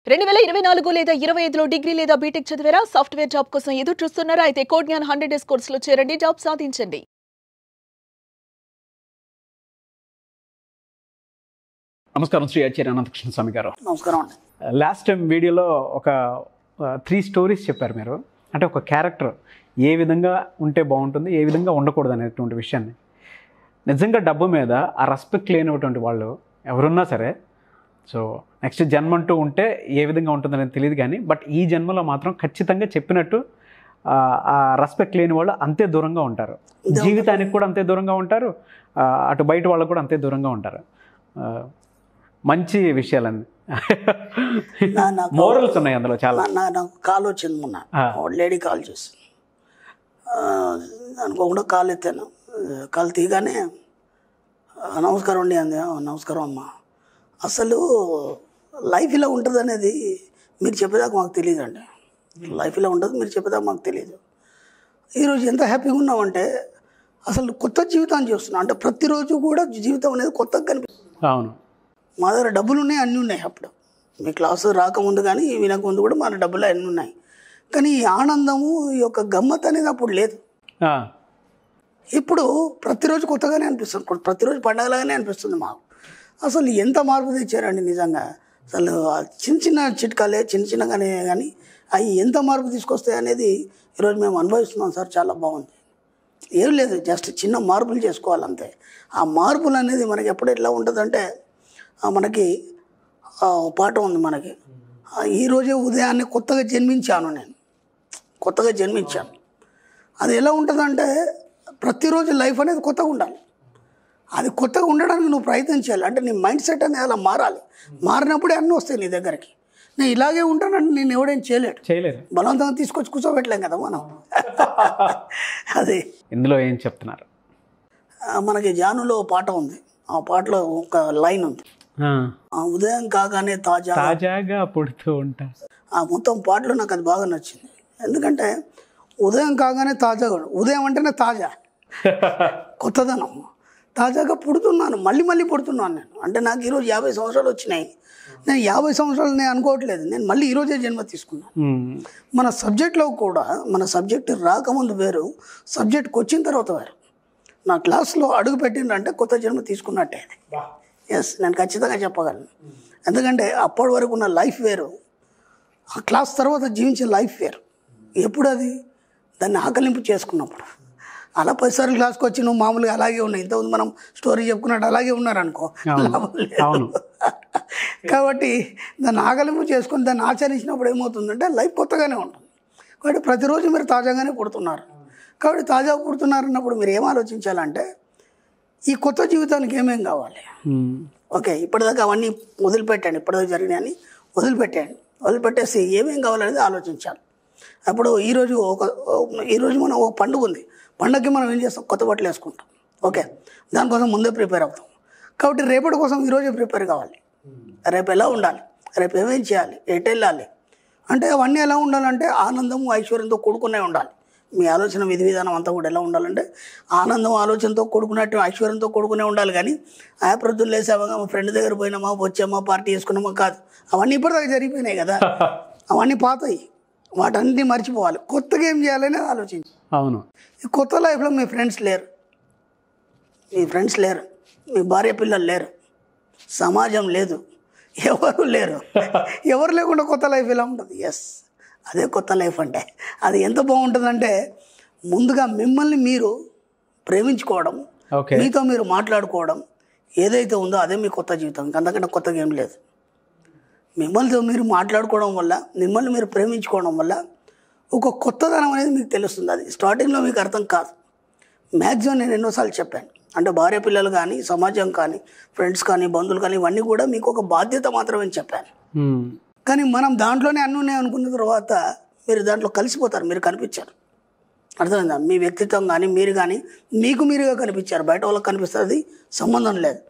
2024 లేదా 25లో డిగ్రీ లేదా బీటెక్ చదివారా? సాఫ్ట్‌వేర్ జాబ్ కోసం ఎదురు చూస్తున్నారా? అయితే కోడ్ జ్ఞాన్ 100 డేస్ కోర్సులో చేరండి, జాబ్ సాధించండి. నమస్కారం శ్రీ ఆచార్య అనంతకృష్ణ స్వామి గారు. నమస్కారం అండి. లాస్ట్ టైం వీడియోలో ఒక 3 స్టోరీస్ చెప్పారు మీరు. అంటే ఒక క్యారెక్టర్ ఏ విధంగా ఉంటే బాగుంటుంది, ఏ విధంగా ఉండకూడదు అనేటువంటి విషయాన్ని. నిజంగా డబ్బు మీద ఆ రెస్పెక్ట్ లేనటువంటి వాళ్ళు ఎవరున్నా సరే, సో నెక్స్ట్ జన్మ అంటూ ఉంటే ఏ విధంగా ఉంటుందనేది తెలియదు కానీ, బట్ ఈ జన్మలో మాత్రం ఖచ్చితంగా చెప్పినట్టు ఆ రెస్పెక్ట్ లేని వాళ్ళు అంతే దూరంగా ఉంటారు. జీవితానికి కూడా అంతే దూరంగా ఉంటారు, అటు బయట వాళ్ళకు కూడా అంతే దూరంగా ఉంటారు. మంచి విషయాలన్నీ మోరల్స్ ఉన్నాయి అందులో చాలా. నాకు కాల్ వచ్చింది మొన్న, లేడీ కాల్ చేసి అనుకోకుండా కాల్ ఎత్తాను. కాల్ తీయగానే నమస్కారం అండి అంది. నమస్కారం అమ్మా, అసలు లైఫ్ ఇలా ఉంటుంది అనేది మీరు చెప్పేదాకా మాకు తెలియదు అండి. లైఫ్ ఇలా ఉంటుంది మీరు చెప్పేదాకా మాకు తెలియదు. ఈరోజు ఎంత హ్యాపీగా ఉన్నామంటే అసలు కొత్త జీవితాన్ని చూస్తున్నాం. అంటే ప్రతిరోజు కూడా జీవితం అనేది కొత్తగా కనిపిస్తుంది. అవును, మా దగ్గర డబ్బులు ఉన్నాయి, అన్నీ ఉన్నాయి. అప్పుడు మీ క్లాసు రాకముందు కానీ వినకముందు కూడా మన డబ్బులు అన్నీ ఉన్నాయి. కానీ ఈ ఆనందము, ఈ యొక్క గమ్మత్ అనేది అప్పుడు లేదు. ఇప్పుడు ప్రతిరోజు కొత్తగానే అనిపిస్తుంది, ప్రతిరోజు పండగలాగానే అనిపిస్తుంది మాకు. అసలు ఎంత మార్పు తెచ్చారండి నిజంగా. అసలు చిన్న చిన్న చిట్కాలే, చిన్న చిన్నగానే కానీ అవి ఎంత మార్పు తీసుకొస్తాయి అనేది ఈరోజు మేము అనుభవిస్తున్నాం సార్. చాలా బాగుంది. ఏం లేదు, జస్ట్ చిన్న మార్పులు చేసుకోవాలంతే. ఆ మార్పులు అనేది మనకి ఎప్పుడు ఎట్లా ఉంటుందంటే, మనకి పాట ఉంది మనకి, ఈరోజే ఉదయాన్నే కొత్తగా జన్మించాను, నేను కొత్తగా జన్మించాను. అది ఎలా ఉంటుందంటే ప్రతిరోజు లైఫ్ అనేది కొత్తగా ఉండాలి. అది కొత్తగా ఉండడానికి నువ్వు ప్రయత్నం చేయాలి. అంటే నీ మైండ్ సెట్ అనేది అలా మారాలి. మారినప్పుడే అన్నీ వస్తాయి నీ దగ్గరికి. నేను ఇలాగే ఉంటానంటే నేను ఎవడేం చేయలేడు. బలవంతంగా తీసుకొచ్చి కూర్చోబెట్టలేం కదా మనం. అది ఇందులో ఏం చెప్తున్నారు? మనకి జానులో పాట ఉంది. ఆ పాటలో ఒక లైన్ ఉంది, ఉదయం కాగానే తాజాగా పుడుతూ ఉంటా. ఆ మొత్తం పాటలో నాకు అది బాగా నచ్చింది. ఎందుకంటే ఉదయం కాగానే తాజాగా, ఉదయం అంటేనే తాజా, కొత్తదనం. తాజాగా పుడుతున్నాను, మళ్ళీ పుడుతున్నాను నేను. అంటే నాకు ఈరోజు 50 సంవత్సరాలు వచ్చినాయి. నేను 50 సంవత్సరాలు నేను అనుకోవట్లేదు, నేను మళ్ళీ ఈరోజే జన్మ తీసుకున్నాను. మన సబ్జెక్ట్లో కూడా, మన సబ్జెక్ట్ రాకముందు వేరు, సబ్జెక్ట్కి వచ్చిన తర్వాత వేరు. నా క్లాస్లో అడుగు పెట్టిందంటే కొత్త జన్మ తీసుకున్నట్టే అది. ఎస్, నేను ఖచ్చితంగా చెప్పగలను. ఎందుకంటే అప్పటి వరకు ఉన్న లైఫ్ వేరు, ఆ క్లాస్ తర్వాత జీవించే లైఫ్ వేరు. ఎప్పుడు అది దాన్ని ఆకలింపు చేసుకున్నప్పుడు. అలా 10 సార్లు క్లాస్కి వచ్చి నువ్వు మామూలుగా అలాగే ఉన్నాయి, ఇంతకుముందు మనం స్టోరీ చెప్పుకున్నట్టు అలాగే ఉన్నారనుకో, లాభం లేదు. కాబట్టి దాన్ని ఆకలింపు చేసుకొని దాన్ని ఆచరించినప్పుడు ఏమవుతుందంటే లైఫ్ కొత్తగానే ఉంటుంది. కాబట్టి ప్రతిరోజు మీరు తాజాగానే పుడుతున్నారు. కాబట్టి తాజాగా పుడుతున్నారు అన్నప్పుడు మీరు ఏం ఆలోచించాలంటే, ఈ కొత్త జీవితానికి ఏమేం కావాలి. ఓకే, ఇప్పటిదాకా అవన్నీ వదిలిపెట్టండి, ఇప్పటిదాకా జరిగినాయని వదిలిపెట్టేసి ఏమేం కావాలనేది ఆలోచించాలి. అప్పుడు ఈరోజు మనం ఒక పండుగ ఉంది, పండుగకి మనం ఏం చేస్తాం, కొత్త బట్టలు వేసుకుంటాం. ఓకే, దానికోసం ముందే ప్రిపేర్ అవుతాం. కాబట్టి రేపటి కోసం ఈరోజే ప్రిపేర్ కావాలి. రేపు ఎలా ఉండాలి, రేపు ఏమేం చేయాలి, ఎటు వెళ్ళాలి అంటే అవన్నీ ఎలా ఉండాలంటే ఆనందము ఐశ్వర్యంతో కూడుకునే ఉండాలి. మీ ఆలోచన విధి విధానం అంతా కూడా ఎలా ఉండాలంటే ఆనందం ఆలోచనతో కూడుకున్నట్టు ఐశ్వర్యంతో కూడుకునే ఉండాలి. కానీ ప్రొద్దున లేసామా, మా ఫ్రెండ్ దగ్గర పోయినామా, వచ్చామా, పార్టీ చేసుకున్నామా కాదు. అవన్నీ ఇప్పటిదాకా జరిగిపోయినాయి కదా, అవన్నీ పాతాయి. వాటన్నిటిని మర్చిపోవాలి. కొత్తగా ఏం చేయాలని ఆలోచించి. అవును, ఈ కొత్త లైఫ్లో మీ ఫ్రెండ్స్ లేరు, మీ భార్య పిల్లలు లేరు, సమాజం లేదు, ఎవరు లేరు. ఎవరు లేకుండా కొత్త లైఫ్ ఎలా ఉంటుంది? ఎస్, అదే కొత్త లైఫ్ అంటే. అది ఎంత బాగుంటుందంటే ముందుగా మిమ్మల్ని మీరు ప్రేమించుకోవడం, మీతో మీరు మాట్లాడుకోవడం, ఏదైతే ఉందో అదే మీ కొత్త జీవితం. అంతకంటే కొత్తగా ఏం లేదు. మిమ్మల్నితో మీరు మాట్లాడుకోవడం వల్ల, మిమ్మల్ని మీరు ప్రేమించుకోవడం వల్ల ఒక కొత్తదనం అనేది మీకు తెలుస్తుంది. అది స్టార్టింగ్లో మీకు అర్థం కాదు. మ్యాక్సిమం నేను ఎన్నోసార్లు చెప్పాను. అంటే భార్య పిల్లలు కానీ, సమాజం కానీ, ఫ్రెండ్స్ కానీ, బంధువులు కానీ, ఇవన్నీ కూడా మీకు ఒక బాధ్యత మాత్రమే చెప్పాను. కానీ మనం దాంట్లోనే అన్నీ ఉన్నాయి అనుకున్న తర్వాత మీరు దాంట్లో కలిసిపోతారు, మీరు కనిపించారు. అర్థమైందా? మీ వ్యక్తిత్వం కానీ, మీరు కానీ మీకు మీరుగా కనిపించారు. బయట వాళ్ళకి కనిపిస్తుంది, అది సంబంధం లేదు.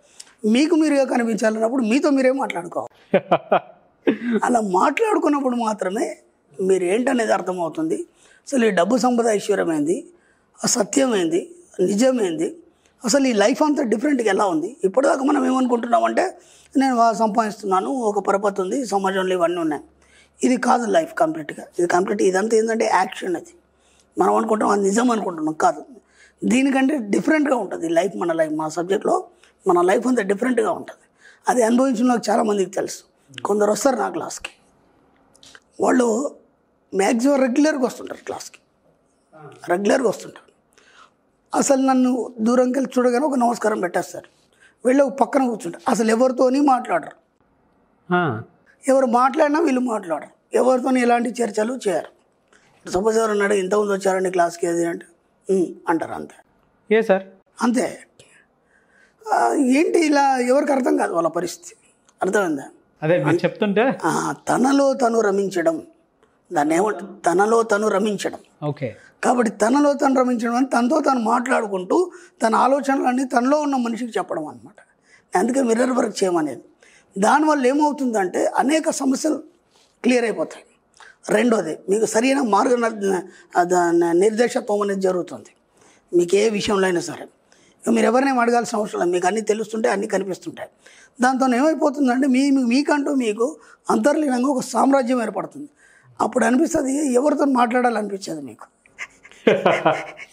మీకు మీరుగా కనిపించాలన్నప్పుడు మీతో మీరే మాట్లాడుకోవాలి. అలా మాట్లాడుకున్నప్పుడు మాత్రమే మీరు ఏంటనేది అర్థమవుతుంది. అసలు ఈ డబ్బు సంపద ఐశ్వర్యం ఏంది, సత్యం ఏంది, నిజమేంది, అసలు ఈ లైఫ్ అంతా డిఫరెంట్గా ఎలా ఉంది. ఇప్పటిదాకా మనం ఏమనుకుంటున్నామంటే నేను సంపాదిస్తున్నాను, ఒక పరపతి ఉంది, సమాజంలో ఇవన్నీ ఉన్నాయి. ఇది కాదు లైఫ్ కంప్లీట్గా. ఇదంతా ఏంటంటే యాక్షన్. అది మనం అనుకుంటాం, అది నిజం అనుకుంటున్నాం. కాదు, దీనికంటే డిఫరెంట్గా ఉంటుంది లైఫ్. మా సబ్జెక్ట్లో మన లైఫ్ అంతా డిఫరెంట్గా ఉంటుంది. అది అనుభవించిన నాకు చాలామందికి తెలుసు. కొందరు వస్తారు నా క్లాస్కి, వాళ్ళు మ్యాక్సిమం రెగ్యులర్గా వస్తుంటారు క్లాస్కి, రెగ్యులర్గా వస్తుంటారు. అసలు నన్ను దూరంకి వెళ్ళి చూడగానే ఒక నమస్కారం పెట్టేస్తారు, వీళ్ళు పక్కన కూర్చుంటారు. అసలు ఎవరితోని మాట్లాడరు, ఎవరు మాట్లాడినా వీళ్ళు మాట్లాడరు, ఎవరితోని ఎలాంటి చర్చలు చేయరు. సపోజ్ ఎవరు అడిగి ఇంతకుముందు వచ్చారండి క్లాస్కి అది అంటే అంటారు, అంతే. ఏ సార్ అంతే. ఏంటి ఇలా ఎవరికి అర్థం కాదు వాళ్ళ పరిస్థితి. అర్థమైందా? అదే మీరు చెప్తుంటే తనలో తను రమించడం, దాన్ని ఏమంటారు, తనలో తను రమించడం. ఓకే. కాబట్టి తనలో తను రమించడం అని తనతో తను మాట్లాడుకుంటూ తన ఆలోచనలన్నీ తనలో ఉన్న మనిషికి చెప్పడం అనమాట. అందుకే మిర్రర్ వర్క్ చేయమనేది. దానివల్ల ఏమవుతుందంటే అనేక సమస్యలు క్లియర్ అయిపోతాయి. రెండోది, మీకు సరైన మార్గ నిర్దేశత్వం అనేది జరుగుతుంది. మీకు ఏ విషయంలో అయినా సరే మీరు ఎవరినేం అడగాల్సిన అవసరం లేదు, మీకు అన్నీ తెలుస్తుంటాయి, అన్నీ కనిపిస్తుంటాయి. దాంతో ఏమైపోతుందంటే మీకంటూ మీకు అంతర్లీనంగా ఒక సామ్రాజ్యం ఏర్పడుతుంది. అప్పుడు అనిపిస్తుంది ఎవరితో మాట్లాడాలనిపించదు మీకు.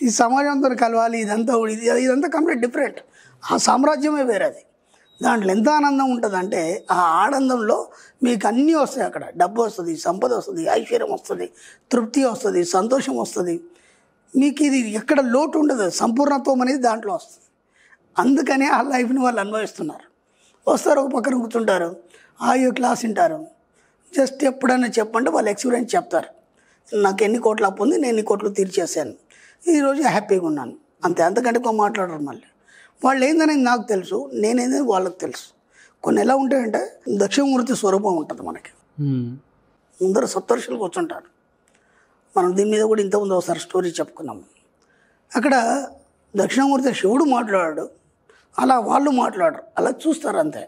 ఈ సమాజంతో కలవాలి, ఇదంతా కంప్లీట్ డిఫరెంట్. ఆ సామ్రాజ్యమే వేరేది. దాంట్లో ఎంత ఆనందం ఉంటుందంటే ఆ ఆనందంలో మీకు అన్నీ వస్తాయి. అక్కడ డబ్బు వస్తుంది, సంపద వస్తుంది, ఐశ్వర్యం వస్తుంది, తృప్తి వస్తుంది, సంతోషం వస్తుంది. మీకు ఇది ఎక్కడ లోటు ఉండదు, సంపూర్ణత్వం అనేది దాంట్లో వస్తుంది. అందుకనే ఆ లైఫ్ని వాళ్ళు అనుభవిస్తున్నారు. వస్తారు, ఒక పక్కన కూర్చుంటారు, అయ్యో క్లాస్ వింటారు. జస్ట్ ఎప్పుడైనా చెప్పంటే వాళ్ళు ఎక్స్పీరియన్స్ చెప్తారు. నాకు ఎన్ని కోట్ల అప్పు ఉంది, నేను ఎన్ని కోట్లు తీర్చేసాను, ఈరోజు హ్యాపీగా ఉన్నాను, అంతే. అంతకంటే ఎక్కువ మాట్లాడరు. మళ్ళీ వాళ్ళు ఏందనేది నాకు తెలుసు, నేనేందని వాళ్ళకి తెలుసు. కొన్ని ఎలా ఉంటాయంటే దక్షిణమూర్తి స్వరూపం ఉంటుంది మనకి. ముందర సప్తర్షులు కూర్చుంటారు. మనం దీని మీద కూడా ఇంతకుముందు ఒకసారి స్టోరీ చెప్పుకున్నాము. అక్కడ దక్షిణమూర్తి శివుడు మాట్లాడాడు, అలా వాళ్ళు మాట్లాడరు, అలా చూస్తారు అంతే.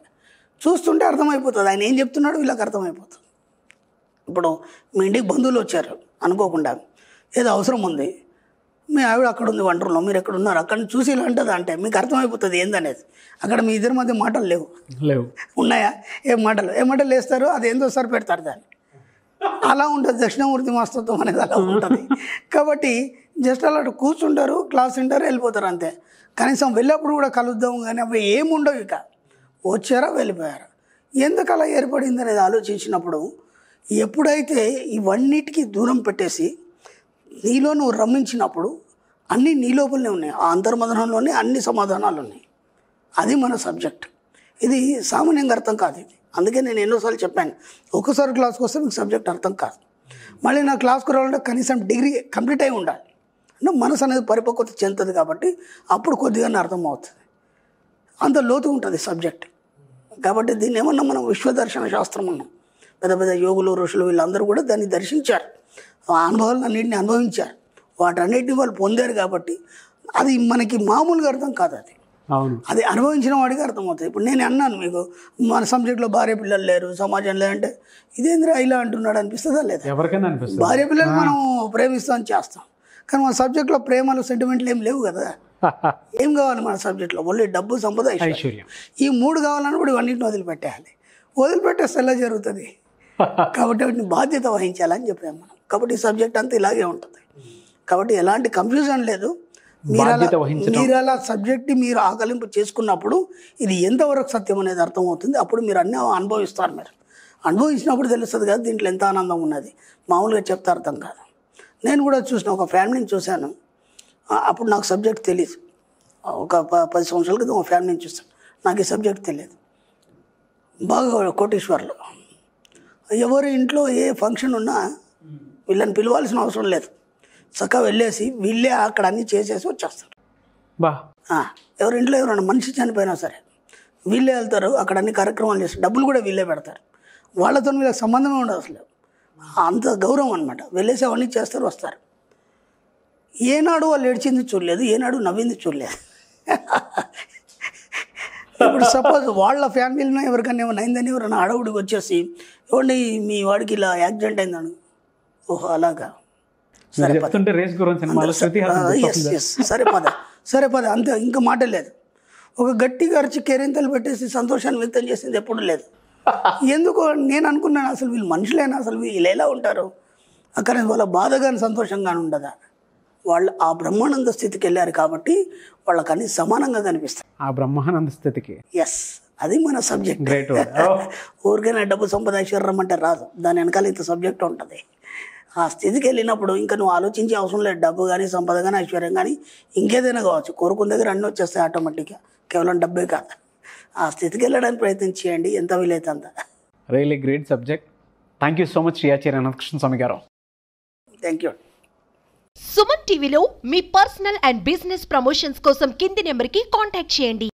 చూస్తుంటే అర్థమైపోతుంది ఆయన ఏం చెప్తున్నాడు, వీళ్ళకి అర్థమైపోతుంది. ఇప్పుడు మీ ఇంటికి బంధువులు వచ్చారు అనుకోకుండా, ఏదో అవసరం ఉంది, మీ ఆవిడ అక్కడ ఉంది వంటలో, మీరు ఎక్కడ ఉన్నారు, అక్కడ చూసి ఇలా అంటుంది అంటే మీకు అర్థమైపోతుంది ఏందనేది. అక్కడ మీ ఇద్దరి మధ్య మాటలు లేవు, ఉన్నాయా? ఏ మాటలు వేస్తారు, అది ఏందో సార్ పెడతారు దాన్ని. అలా ఉంటుంది దక్షిణమూర్తి మాస్తత్వం అనేది, అలా ఉంటుంది. కాబట్టి జస్ట్ అలా కూర్చుంటారు, క్లాస్ వింటారు, వెళ్ళిపోతారు అంతే. కనీసం వెళ్ళినప్పుడు కూడా కలుద్దాం కానీ అవి ఏముండవు. ఇక వచ్చారా వెళ్ళిపోయారా. ఎందుకు అలా ఏర్పడింది అనేది ఆలోచించినప్పుడు, ఎప్పుడైతే ఇవన్నిటికీ దూరం పెట్టేసి నీలో నువ్వు రమించినప్పుడు అన్నీ నీ లోపలనే ఉన్నాయి. ఆ అంతర్మదనంలోనే అన్ని సమాధానాలు ఉన్నాయి. అది మన సబ్జెక్ట్. ఇది సామాన్యంగా అర్థం కాదు ఇది. అందుకే నేను ఎన్నోసార్లు చెప్పాను, ఒకసారి క్లాస్కి వస్తే మీకు సబ్జెక్ట్ అర్థం కాదు. మళ్ళీ నా క్లాస్కి రావాలంటే కనీసం డిగ్రీ కంప్లీట్ అయి ఉండాలి. అంటే మనసు అనేది పరిపక్వత చెందుతుంది కాబట్టి అప్పుడు కొద్దిగానే అర్థం అవుతుంది. అంత లోతు ఉంటుంది సబ్జెక్ట్. కాబట్టి దీన్ని ఏమన్నా మనం విశ్వదర్శన శాస్త్రం అన్నాం. పెద్ద పెద్ద యోగులు, ఋషులు వీళ్ళందరూ కూడా దాన్ని దర్శించారు, ఆ అనుభవాలను అన్నింటినీ అనుభవించారు, వాటన్నిటిని వాళ్ళు పొందారు. కాబట్టి అది మనకి మామూలుగా అర్థం కాదు. అది అనుభవించిన వాడికి అర్థమవుతుంది. ఇప్పుడు నేను అన్నాను మీకు, మన సబ్జెక్ట్లో భార్య పిల్లలు లేరు, సమాజం లేదంటే ఇదేంద్రా ఇలా అంటున్నాడు అనిపిస్తుందా లేదా? ఎవరికైనా అనిపిస్తుంది. భార్య పిల్లలు మనం ప్రేమిస్తాం చేస్తాం, కానీ మన సబ్జెక్ట్లో ప్రేమలు సెంటిమెంట్లు ఏం లేవు కదా. ఏం కావాలి మన సబ్జెక్ట్లో? ఓన్లీ డబ్బు, సంపద, ఐశ్వర్యం. ఈ మూడు కావాలన్నప్పుడు ఇవన్నింటిని వదిలిపెట్టేయాలి. వదిలిపెట్టేస్తే ఎలా జరుగుతుంది? కాబట్టి వాటిని బాధ్యత వహించాలని చెప్పాము మనం. కాబట్టి ఈ సబ్జెక్ట్ అంతా ఇలాగే ఉంటుంది. కాబట్టి ఎలాంటి కన్ఫ్యూజన్ లేదు. మీరు అలా సబ్జెక్ట్ని మీరు ఆకలింపు చేసుకున్నప్పుడు ఇది ఎంతవరకు సత్యం అనేది అర్థమవుతుంది. అప్పుడు మీరు అన్నీ అనుభవిస్తారు. మీరు అనుభవించినప్పుడు తెలుస్తుంది కదా దీంట్లో ఎంత ఆనందం ఉన్నది. మామూలుగా చెప్తే అర్థం కాదు. నేను కూడా చూసిన ఒక ఫ్యామిలీని చూశాను. అప్పుడు నాకు సబ్జెక్ట్ తెలియదు. ఒక 10 సంవత్సరాల క్రితం ఒక ఫ్యామిలీని చూస్తాను. నాకు ఈ సబ్జెక్ట్ తెలియదు. బాగా కోటీశ్వర్లు, ఎవరి ఇంట్లో ఏ ఫంక్షన్ ఉన్నా వీళ్ళని పిలవాల్సిన అవసరం లేదు. చక్కగా వెళ్ళేసి వీళ్ళే అక్కడ అన్నీ చేసేసి వచ్చేస్తారు. ఎవరి ఇంట్లో ఎవరైనా మనిషి చనిపోయినా సరే వీళ్ళే వెళ్తారు, అక్కడ అన్ని కార్యక్రమాలు చేస్తారు, డబ్బులు కూడా వీళ్ళే పెడతారు. వాళ్ళతో వీళ్ళకి సంబంధమే ఉండదు అసలు. అంత గౌరవం అనమాట. వెళ్ళేసి అవన్నీ చేస్తారు, వస్తారు. ఏనాడు వాళ్ళు ఏడ్చింది చూడలేదు, ఏనాడు నవ్వింది చూడలేదు. ఇప్పుడు సపోజ్ వాళ్ళ ఫ్యామిలీలో ఎవరికైనా ఏమైనా అయిందని ఎవరైనా అడవుడికి వచ్చేసి ఏమండి మీ వాడికి ఇలా యాక్సిడెంట్ అయిందని, ఓహో అలాగా, సరే పద సరే పద అంతే, ఇంకా మాట లేదు. ఒక గట్టిగా అరిచి కేరింతలు పెట్టేసి సంతోషాన్ని వ్యక్తం చేసింది ఎప్పుడు లేదు. ఎందుకో నేను అనుకున్నాను, అసలు వీళ్ళు మనుషులైనా, అసలు వీళ్ళు ఎలా ఉంటారు, అక్కడ వాళ్ళ బాధగాని సంతోషంగానే ఉండదా. వాళ్ళు ఆ బ్రహ్మానంద స్థితికి వెళ్ళారు కాబట్టి వాళ్ళకి అన్ని సమానంగా కనిపిస్తాయి. ఆ బ్రహ్మానంద స్థితికి ఎస్, అది మన సబ్జెక్ట్. గ్రేట్. ఊరికైనా డబ్బు సంపద ఐశ్వర్యం అంటే రాదు, దాని వెనకాల ఇంత సబ్జెక్ట్ ఉంటుంది. ఆ స్థితికి వెళ్ళినప్పుడు ఇంకా నువ్వు ఆలోచించే అవసరం లేదు. డబ్బు కానీ, సంపద కానీ, ఐశ్వర్యం కానీ, ఇంకేదైనా కావచ్చు, కోరుకున్న దగ్గర అన్నీ వచ్చేస్తాయి ఆటోమేటిక్గా. కేవలం డబ్బే కాదు. ఆ స్థితికి వెళ్ళడానికి ప్రయత్నం చేయండి, ఎంత వీలైతే అంత. Really great subject. Thank you so much Sriyacharya Anantakrishna Swami గారు. Thank you. సుమన్ టీవీలో మీ పర్సనల్ అండ్ బిజినెస్ ప్రమోషన్స్ కోసం కింది నెంబర్కి కాంటాక్ట్ చేయండి.